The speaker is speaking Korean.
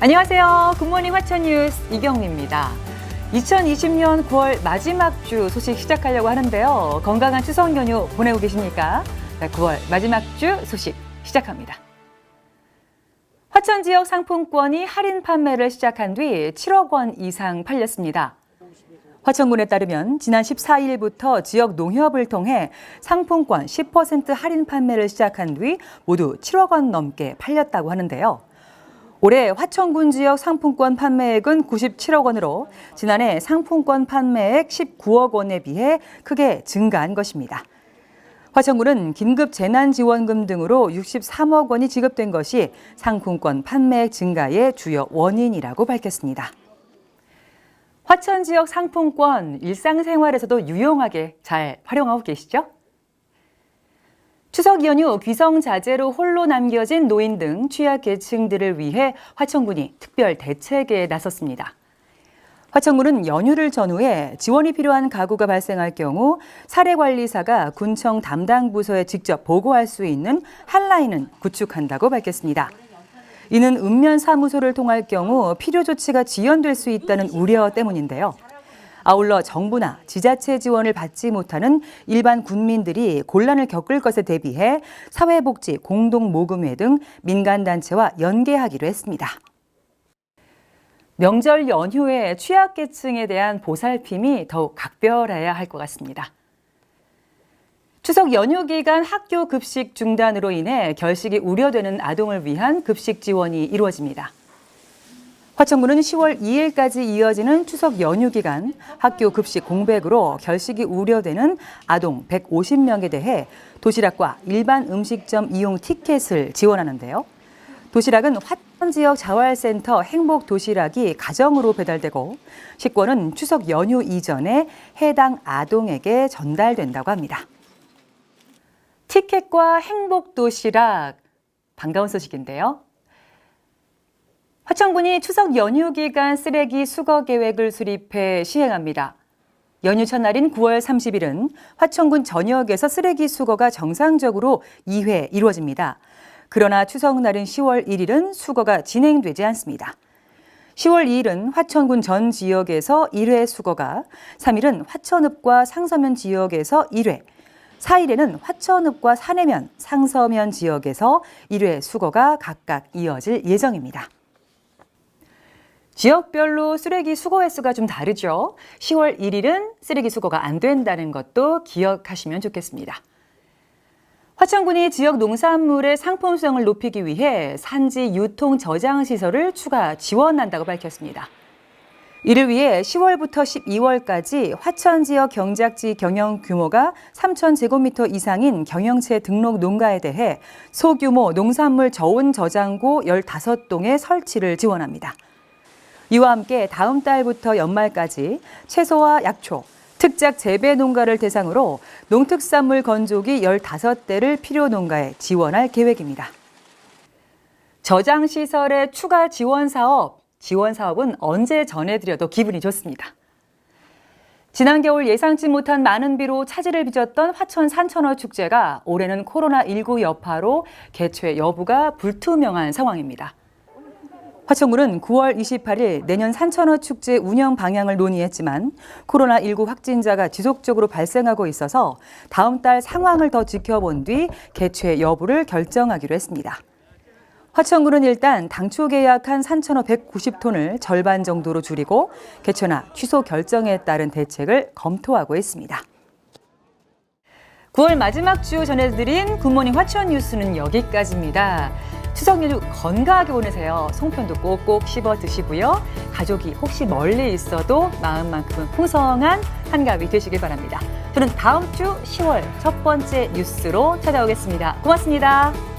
안녕하세요. 굿모닝 화천 뉴스 이경미입니다. 2020년 9월 마지막 주 소식 시작하려고 하는데요. 건강한 추석 연휴 보내고 계십니까? 9월 마지막 주 소식 시작합니다. 화천 지역 상품권이 할인 판매를 시작한 뒤 7억 원 이상 팔렸습니다. 화천군에 따르면 지난 14일부터 지역 농협을 통해 상품권 10% 할인 판매를 시작한 뒤 모두 7억 원 넘게 팔렸다고 하는데요. 올해 화천군 지역 상품권 판매액은 97억 원으로 지난해 상품권 판매액 19억 원에 비해 크게 증가한 것입니다. 화천군은 긴급 재난지원금 등으로 63억 원이 지급된 것이 상품권 판매액 증가의 주요 원인이라고 밝혔습니다. 화천 지역 상품권 일상생활에서도 유용하게 잘 활용하고 계시죠? 추석 연휴 귀성자제로 홀로 남겨진 노인 등 취약계층들을 위해 화천군이 특별 대책에 나섰습니다. 화천군은 연휴를 전후해 지원이 필요한 가구가 발생할 경우 사례관리사가 군청 담당 부서에 직접 보고할 수 있는 핫라인을 구축한다고 밝혔습니다. 이는 읍면사무소를 통할 경우 필요 조치가 지연될 수 있다는 우려 때문인데요. 아울러 정부나 지자체 지원을 받지 못하는 일반 군민들이 곤란을 겪을 것에 대비해 사회복지 공동모금회 등 민간단체와 연계하기로 했습니다. 명절 연휴에 취약계층에 대한 보살핌이 더욱 각별해야 할 것 같습니다. 추석 연휴 기간 학교 급식 중단으로 인해 결식이 우려되는 아동을 위한 급식 지원이 이루어집니다. 화천군은 10월 2일까지 이어지는 추석 연휴 기간 학교 급식 공백으로 결식이 우려되는 아동 150명에 대해 도시락과 일반 음식점 이용 티켓을 지원하는데요. 도시락은 화천 지역 자활센터 행복도시락이 가정으로 배달되고 식권은 추석 연휴 이전에 해당 아동에게 전달된다고 합니다. 티켓과 행복도시락, 반가운 소식인데요. 화천군이 추석 연휴 기간 쓰레기 수거 계획을 수립해 시행합니다. 연휴 첫날인 9월 30일은 화천군 전역에서 쓰레기 수거가 정상적으로 2회 이루어집니다. 그러나 추석날인 10월 1일은 수거가 진행되지 않습니다. 10월 2일은 화천군 전 지역에서 1회 수거가, 3일은 화천읍과 상서면 지역에서 1회, 4일에는 화천읍과 사내면, 상서면 지역에서 1회 수거가 각각 이어질 예정입니다. 지역별로 쓰레기 수거 횟수가 좀 다르죠. 10월 1일은 쓰레기 수거가 안 된다는 것도 기억하시면 좋겠습니다. 화천군이 지역 농산물의 상품성을 높이기 위해 산지 유통 저장 시설을 추가 지원한다고 밝혔습니다. 이를 위해 10월부터 12월까지 화천 지역 경작지 경영 규모가 3,000제곱미터 이상인 경영체 등록 농가에 대해 소규모 농산물 저온 저장고 15동의 설치를 지원합니다. 이와 함께 다음 달부터 연말까지 채소와 약초, 특작 재배 농가를 대상으로 농특산물 건조기 15대를 필요 농가에 지원할 계획입니다. 저장시설의 추가 지원 사업은 언제 전해드려도 기분이 좋습니다. 지난 겨울 예상치 못한 많은 비로 차질을 빚었던 화천 산천어 축제가 올해는 코로나19 여파로 개최 여부가 불투명한 상황입니다. 화천군은 9월 28일 내년 산천어 축제 운영 방향을 논의했지만 코로나19 확진자가 지속적으로 발생하고 있어서 다음 달 상황을 더 지켜본 뒤 개최 여부를 결정하기로 했습니다. 화천군은 일단 당초 계약한 산천어 190톤을 절반 정도로 줄이고 개최나 취소 결정에 따른 대책을 검토하고 있습니다. 9월 마지막 주 전해드린 굿모닝 화천 뉴스는 여기까지입니다. 추석 연휴 건강하게 보내세요. 송편도 꼭꼭 씹어 드시고요. 가족이 혹시 멀리 있어도 마음만큼은 풍성한 한가위 되시길 바랍니다. 저는 다음 주 10월 첫 번째 뉴스로 찾아오겠습니다. 고맙습니다.